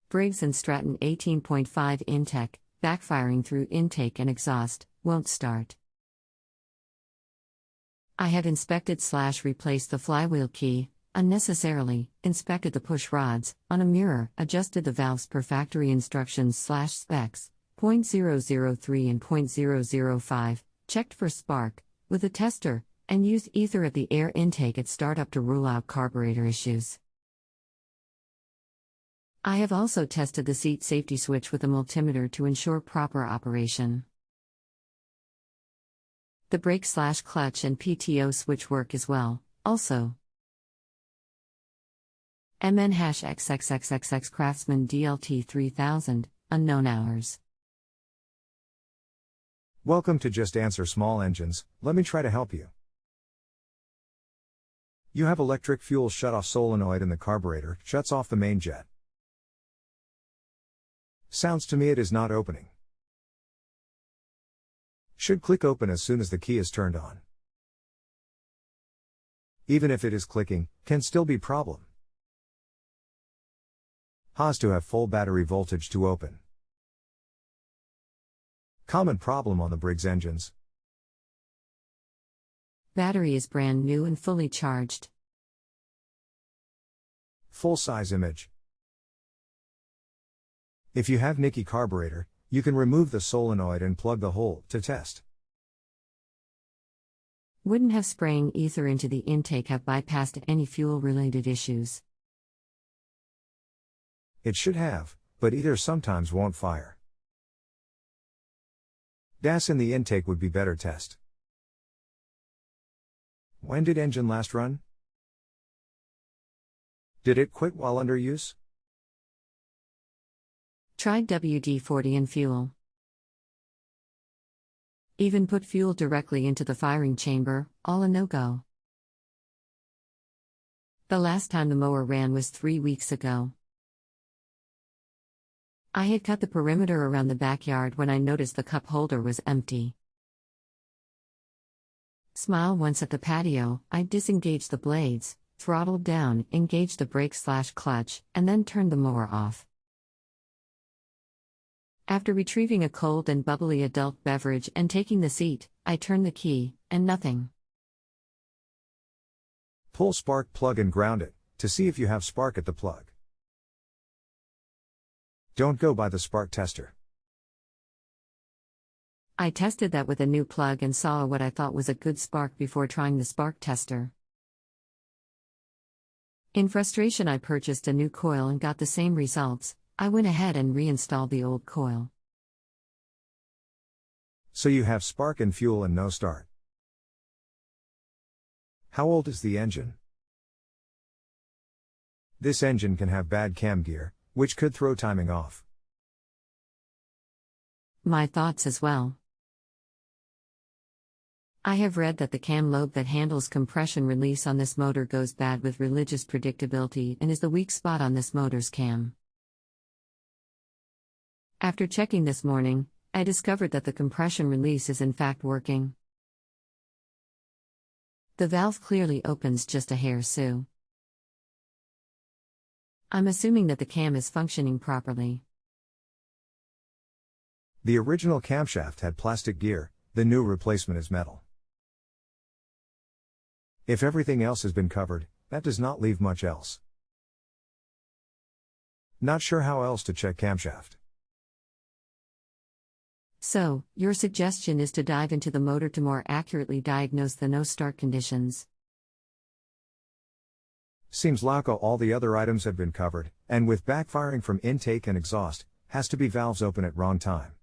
Briggs Stratton 18.5 Intek, backfiring through intake and exhaust, won't start. I had inspected/replaced the flywheel key, unnecessarily, inspected the push rods, on a mirror, adjusted the valves per factory instructions/specs, .003 and .005, checked for spark, with a tester, and used ether at the air intake at startup to rule out carburetor issues. I have also tested the seat safety switch with a multimeter to ensure proper operation. The brake/clutch and PTO switch work as well, also. XXXXX Craftsman DLT3000, unknown hours. Welcome to Just Answer Small Engines. Let me try to help you. You have electric fuel shutoff solenoid in the carburetor, shuts off the main jet. Sounds to me it is not opening. Should click open as soon as the key is turned on. Even if it is clicking, can still be problem. Has to have full battery voltage to open. Common problem on the Briggs engines. Battery is brand new and fully charged. Full size image. If you have Nicky carburetor, you can remove the solenoid and plug the hole to test. Wouldn't have spraying ether into the intake have bypassed any fuel-related issues? It should have, but ether sometimes won't fire. Gas in the intake would be better test. When did engine last run? Did it quit while under use? Tried WD-40 and fuel. Even put fuel directly into the firing chamber, all a no-go. The last time the mower ran was 3 weeks ago. I had cut the perimeter around the backyard when I noticed the cup holder was empty. Smile once at the patio, I disengaged the blades, throttled down, engaged the brake/clutch, and then turned the mower off. After retrieving a cold and bubbly adult beverage and taking the seat, I turned the key, and nothing. Pull spark plug and ground it, to see if you have spark at the plug. Don't go by the spark tester. I tested that with a new plug and saw what I thought was a good spark before trying the spark tester. In frustration, I purchased a new coil and got the same results. I went ahead and reinstalled the old coil. So you have spark and fuel and no start. How old is the engine? This engine can have bad cam gear, which could throw timing off. My thoughts as well. I have read that the cam lobe that handles compression release on this motor goes bad with religious predictability and is the weak spot on this motor's cam. After checking this morning, I discovered that the compression release is in fact working. The valve clearly opens just a hair so. I'm assuming that the cam is functioning properly. The original camshaft had plastic gear, the new replacement is metal. If everything else has been covered, that does not leave much else. Not sure how else to check camshaft. So, your suggestion is to dive into the motor to more accurately diagnose the no-start conditions. Seems like all the other items have been covered, and with backfiring from intake and exhaust, has to be valves open at wrong time.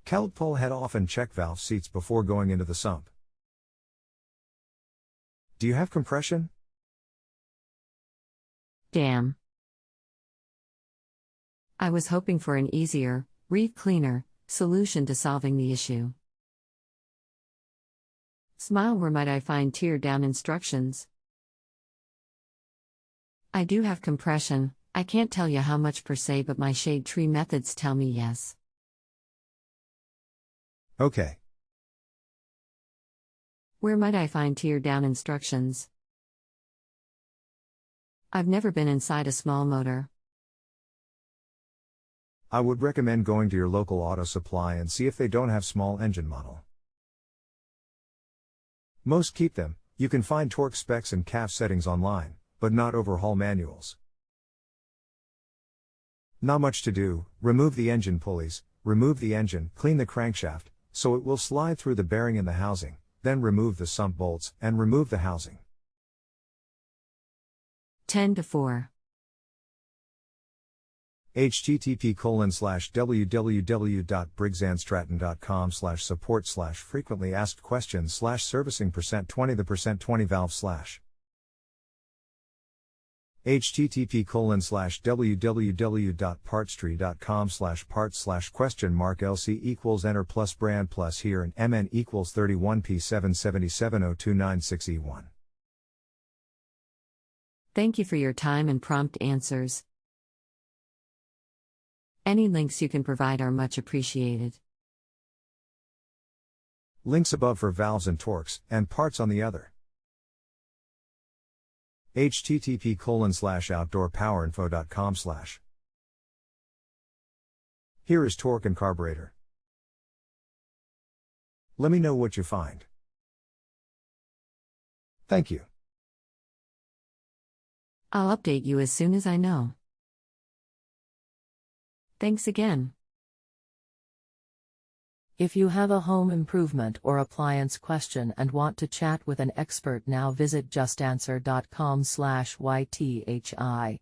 Pull head off and check valve seats before going into the sump. Do you have compression? Damn. I was hoping for an easier, reef cleaner, solution to solving the issue. Smile, where might I find tear-down instructions? I do have compression, I can't tell you how much per se, but my shade tree methods tell me yes. Okay. Where might I find tear-down instructions? I've never been inside a small motor. I would recommend going to your local auto supply and see if they don't have small engine model. Most keep them. You can find torque specs and CAF settings online, but not overhaul manuals. Not much to do. Remove the engine pulleys, remove the engine, clean the crankshaft, so it will slide through the bearing in the housing, then remove the sump bolts, and remove the housing. 10-4. http://www.briggsanstratton.com/support/frequently asked questions/servicing %20 the %20 valve/ http://www.partstree.com/parts/question mark LC = enter plus brand plus here and MN = 31P770296E1. Thank you for your time and prompt answers. Any links you can provide are much appreciated. Links above for valves and torques, and parts on the other. http://outdoorpowerinfo.com/ Here is torque and carburetor. Let me know what you find. Thank you. I'll update you as soon as I know. Thanks again. If you have a home improvement or appliance question and want to chat with an expert now, visit justanswer.com/YTHI.